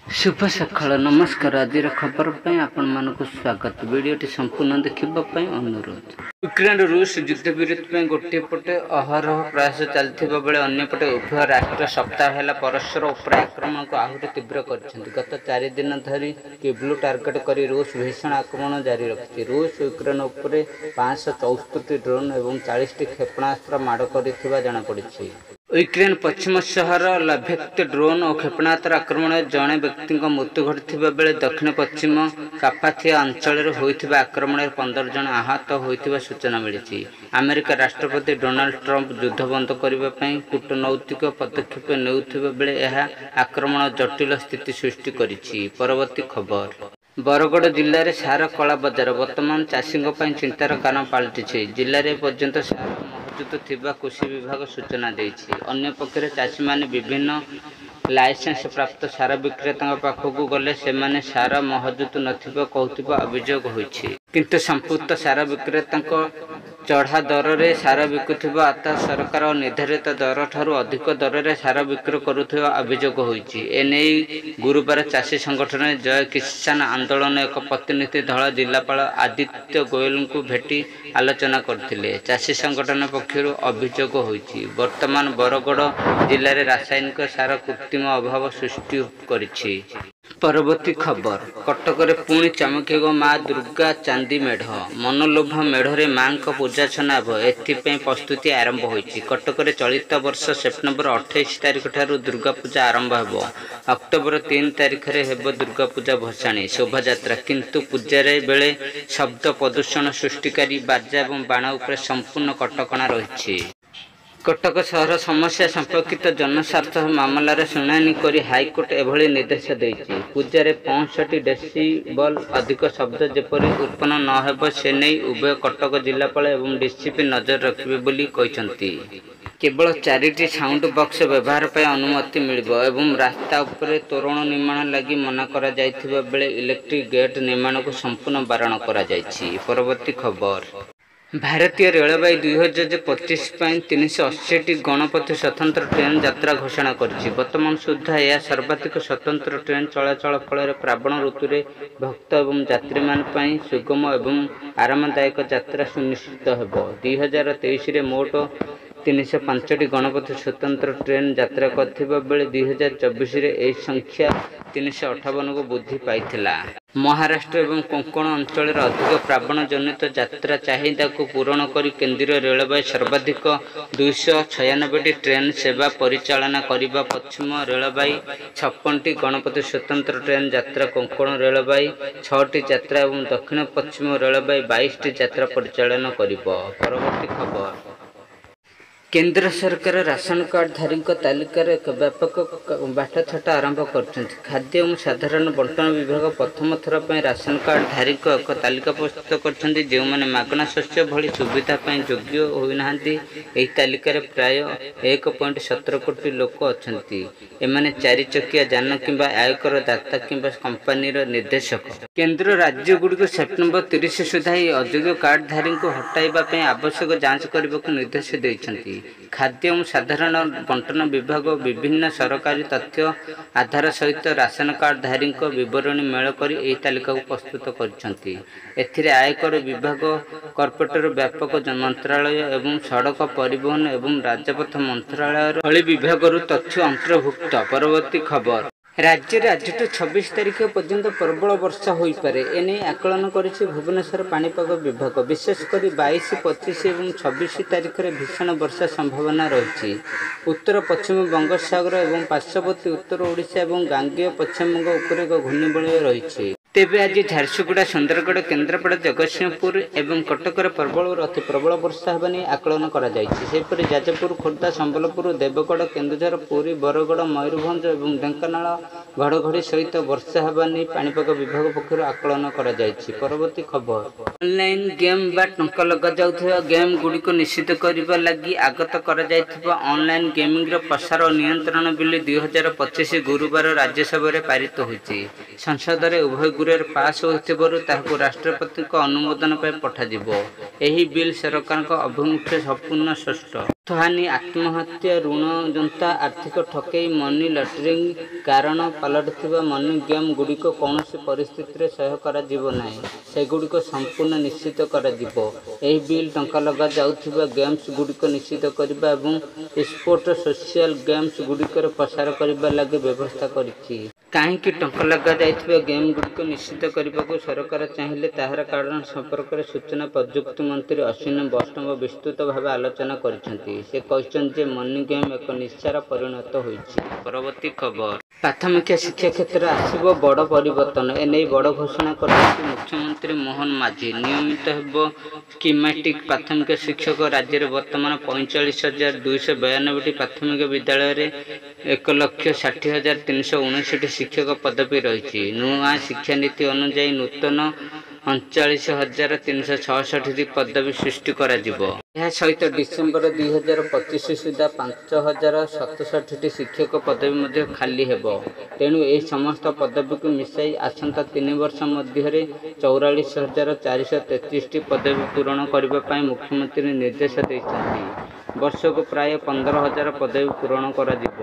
शुभ सकाळ नमस्कार। आज खबर आपण मानक स्वागत। वीडियोटी संपूर्ण देखा अनुरोध। यूक्रेन रूस युद्ध विरोध में गोटे पटे अहरह प्रयास चलता बेले अंपटे उभय राष्ट्र सप्ताह है परस्पर उपर आक्रमण को आहरी तीव्र कर। गत 4 दिन धरी किब्लू टार्गेट कर रूस भीषण आक्रमण जारी रखी। रूस यूक्रेन उपर 564 ड्रोन और 40 क्षेपणास्त्र माड़ कर जमापड़ी। यूक्रेन पश्चिम शहर लभेक्त ड्रोन और क्षेपणास्त्र आक्रमण जड़े व्यक्ति मृत्यु घटी बेले दक्षिण पश्चिम कापाथिया अंचल होता आक्रमण 15 जन आहत होता सूचना मिली। अमेरिका राष्ट्रपति डोनाल्ड ट्रंप युद्ध बंद करने कूटनैतिक पदक्षेप नेउथिबा बेले यह आक्रमण जटिल स्थिति सृष्टि करिछि। परवर्ती खबर। बरगड़ जिले में सार कला बजार वर्तमान चाषी चिंतार कारण पलटि। जिले में पर्यंत सार मौजूद थिबा कृषि विभाग सूचना देछि। अन्य पक्षरे चाषी माने विभिन्न लाइसेंस प्राप्त सार विक्रेता पाखक गले से सार मौजूद नथिबा कहूथिबा अभियोग होइछि। किंतु संपुक्त सार विक्रेता चढ़ा दर रे सार बिकुथिबा अर्थात सरकार निर्धारित दर ठारू अधिक दर रे सार बिक्री करुथिबा अभियोग होइछि। एने गुरुवार चाषी संगठन जय किसान आंदोलन एक प्रतिनिधि दल जिलापाल आदित्य गोयल को भेटी आलोचना करथिले। चाषी संगठन पक्षरु अभियोग होइछि वर्तमान बरगड़ जिले में रासायनिक सार कृत्रिम अभाव सृष्टि करिछि। परवर्ती खबर। कटक रे पुणी चमकेगो माँ दुर्गा चांदी मेढ़ मनलोभा मेढ़े माँ पूजार्चना एथिपाई प्रस्तुति आरंभ होइछि। कटक रे चलित वर्ष सेप्टेम्बर 28 तारिख ठारू दुर्गा पूजा आरंभ हेबो। अक्टोबर 3 तारिख रे हेबो दुर्गा पूजा भसाणी शोभा यात्रा। किंतु पूजा रे बेले शब्द प्रदूषण सृष्टिकारी बाजा एवं बाण उपरे संपूर्ण कटकणा रहिछि। कटक सहर समस्या संपर्कित जनस्वार्थ मामलार शुणाणी करी हाईकोर्ट एभली निर्देश देइछि। पूजा रे 65 डेसिबल अधिक शब्द जेपरी उत्पन्न न हेबो से नहीं उभय कटक जिलापाल एवं डीसीपी नजर रखिबे बोली कहिसंती। केवल 4टी साउंड बॉक्स व्यवहार पर अनुमति मिलिबो एवं रास्ता उपरे तोरण निर्माण लगी मना करा जायथिबा बेले इलेक्ट्रिक गेट निर्माण को संपूर्ण बारण करा जायछि। परवर्ती खबर। भारतीय रेलवे 2025 380टी गणपति स्वतंत्र ट्रेन यात्रा घोषणा करिछि। वर्तमान सुधा यह सर्वाधिक स्वतंत्र ट्रेन चलाचल फल श्रावण ऋतु में भक्त एवं यात्री मान सुगम एवं आरामदायक यात्रा सुनिश्चित हेबो। 2023 रे मोट 305टी गणपति स्वतंत्र ट्रेन यात्रा करथिबा बेले 2024 रे एही संख्या 358 को वृद्धि पाइथिला। महाराष्ट्र एवं कोंकण अंचल अधिक प्रावण जनित यात्रा चाहिदा को पूरण करी केंद्रीय रेलवे सर्वाधिक 296टी ट्रेन सेवा परिचालना करिबा पश्चिम रेलवे 56टी गणपति स्वतंत्र ट्रेन यात्रा कोंकण रेलवे 6टी यात्रा एवं दक्षिण पश्चिम रेलवे 22टी यात्रा परिचालन करिबो। परवर्ती खबर। केंद्र सरकार राशन कार्ड धारी तालिकार एक व्यापक बाटछटा आरंभ कर। खाद्य और साधारण बंटन विभाग प्रथम थर पर राशन कार्ड धारी एक तालिका प्रस्तुत कर जो मैंने मागणा शस्य भली सुविधा योग्य होना। यह तालिकार प्राय 1.17 कोटी लोक अच्छा। एमाने 4 चकिया जान कि आयकर दाता कि कंपानी निर्देशक। केंद्र राज्य गुड़िक सेप्टेम्बर 30 सुधा ही अयोग्य कार्डधारी को हटाइवाई आवश्यक जांच करने को निर्देश देते। खाद्य और साधारण बंटन विभाग विभिन्न सरकारी तथ्य आधार सहित राशन कार्डधारी विवरणी मेल कर तालिका को प्रस्तुत कर। आयकर विभाग कॉर्पोरेटर व्यापक मंत्रालय एवं सड़क परिवहन एवं राजपथ मंत्रालय भली विभाग तथ्य अंतर्भुक्त। परवर्ती खबर। राज्य में आज 26 तारिख पर्यंत प्रबल वर्षा हो पारे एने आकलन करिछि भुवनेश्वर पाणीपाग विभाग। विशेषकर 22, 25 और 26 तारिख में भीषण वर्षा संभावना रही। उत्तर पश्चिम बंगोपसागर और पार्श्ववर्ती उत्तर ओडिशा और गांगेय पश्चिमबंग उपर एक घूर्णिबलय रही। तेबे आज झारसुगुड़ा सुंदरगढ़ केन्द्रापड़ा जगतसिंहपुर और कटक प्रबल अति प्रबल वर्षा होगा नहीं आकलन कर। जाजपुर खोर्धा संबलपुर देवगढ़ केन्दुझर पुरी बरगढ़ मयूरभंज और ढेंकानाल घड़घड़ी सहित वर्षा होगा नहीं पाणीपाग विभाग पक्षर आकलन कर। परवर्ती खबर। ऑनलाइन गेम बा टंका लगा जाउथबा गेम गुड़ी को निषिद्ध करने लगी आगत कर ऑनलाइन गेमिंग प्रसार और नियंत्रण बिल 2025 गुरुवार राज्यसभा पारित होइछि। संसद में उभय गृह पास होता राष्ट्रपति अनुमोदन पर पठाଯିବ। ଏହି ବିଲ୍ ସରକାରଙ୍କ ଅଭିମୁଖ୍ୟ ସମ୍ପୂର୍ଣ୍ଣ ସ୍ପଷ୍ଟ। ହାନି ଆତ୍ମହତ୍ୟା ଋଣ ଯନ୍ତା ଆର୍ଥିକ ଠକେଇ ମନି ଲଣ୍ଡରିଂ କାରଣ ପାଲଟିଥିବା ମନି ଗେମ୍ ଗୁଡ଼ିକ କୌଣସି ପରିସ୍ଥିତିରେ ସହ୍ୟ କରାଯିବ ନାହିଁ, ସେଗୁଡ଼ିକ ସମ୍ପୂର୍ଣ୍ଣ ନିଷିଦ୍ଧ କରାଯିବ। ଏହି ବିଲ୍ ଟଙ୍କା ଲଗାଯାଉଥିବା ଗେମ୍ସ ଗୁଡ଼ିକ ନିଷିଦ୍ଧ କରିବା ଏବଂ ସ୍ପୋର୍ଟ ସୋସିଆଲ ଗେମ୍ସ ଗୁଡ଼ିକର ପ୍ରସାର କରିବା ଲାଗି ବ୍ୟବସ୍ଥା କରିଛି। କାହିଁକି ଟଙ୍କା ଲଗାଯାଇଥିବା ଗେମ୍ ଗୁଡ଼ିକ ନିଷିଦ୍ଧ କରିବାକୁ ସରକାର ଚାହିଁଲେ ତାହାର କାରଣ ସମ୍ପର୍କରେ ସୂଚନା ପ୍ରଯୁକ୍ତି ମନ୍ତ୍ରୀ ଅଶ୍ୱିନୀ ବୈଷ୍ଣବ ବିସ୍ତୃତ ଭାବେ ଆଲୋଚନା କରିଛନ୍ତି। ସେ କହିଛନ୍ତି ଯେ ମନି ଗେମ୍ ଏକ ନିଶାର ପରିଣତ ହୋଇଛି। ପରବର୍ତ୍ତୀ ଖବର, ପ୍ରାଥମିକ ଶିକ୍ଷା କ୍ଷେତ୍ରରେ ଆସିବ ବଡ଼ ପରିବର୍ତ୍ତନ। ଏନେଇ ବଡ଼ ଘୋଷଣା କରିଛନ୍ତି ମୁଖ୍ୟମନ୍ତ୍ରୀ ମୋହନ ମାଝୀ। ନିୟମିତ ହେବ ସ୍କିମାଟିକ୍ ପ୍ରାଥମିକ ଶିକ୍ଷକ। ରାଜ୍ୟରେ ବର୍ତ୍ତମାନ 45,292ଟି ପ୍ରାଥମିକ ବିଦ୍ୟାଳୟରେ 1,60,319ଟି ଶିକ୍ଷକ ପଦବୀ ରହିଛି। ନୂଆ ଶିକ୍ଷାନୀତି ଅନୁଯାୟୀ ନୂତନ 39,366ଟି ପଦବୀ ସୃଷ୍ଟି କରାଯିବ। ଏହା ସହିତ ଡିସେମ୍ବର 2025 ସୁଦ୍ଧା 5,067ଟି ଶିକ୍ଷକ ପଦବୀ ମଧ୍ୟ ଖାଲି ହେବ। ତେଣୁ ଏହି ସମସ୍ତ ପଦବୀକୁ ମିଶାଇ ଆସନ୍ତା 3 ବର୍ଷ ମଧ୍ୟରେ 44,433ଟି ପଦବୀ ପୂରଣ କରିବା ପାଇଁ ମୁଖ୍ୟମନ୍ତ୍ରୀ ନିର୍ଦ୍ଦେଶ ଦେଇଛନ୍ତି। ବର୍ଷକୁ ପ୍ରାୟ 15,000 ପଦବୀ ପୂରଣ କରାଯିବ।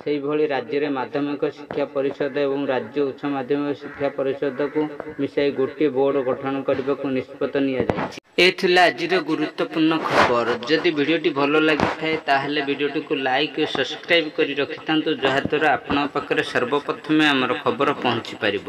ସେହିଭଳି ରାଜ୍ୟରେ ମାଧ୍ୟମିକ ଶିକ୍ଷା ପରିଷଦ ଏବଂ ରାଜ୍ୟ ଉଚ୍ଚ ମାଧ୍ୟମିକ ଶିକ୍ଷା ପରିଷଦକୁ ମିଶାଇ ଗୋଟିଏ ବୋର୍ଡ ଗଠନ କରିବାକୁ ନିଷ୍ପତ୍ତି ନିଆଯାଇଛି। ଏ ଥିଲା ଆଜିର ଗୁରୁତ୍ୱପୂର୍ଣ୍ଣ ଖବର। ଯଦି ଭିଡ଼ିଓଟି ଭଲ ଲାଗିଥାଏ ତାହେଲେ ଭିଡ଼ିଓଟିକୁ ଲାଇକ୍ ଓ ସବସ୍କ୍ରାଇବ୍ କରି ରଖିଥାନ୍ତୁ, ଯାହାଦ୍ୱାରା ଆପଣଙ୍କ ପାଖରେ ସର୍ବପ୍ରଥମେ ଆମର ଖବର ପହଞ୍ଚି ପାରିବ।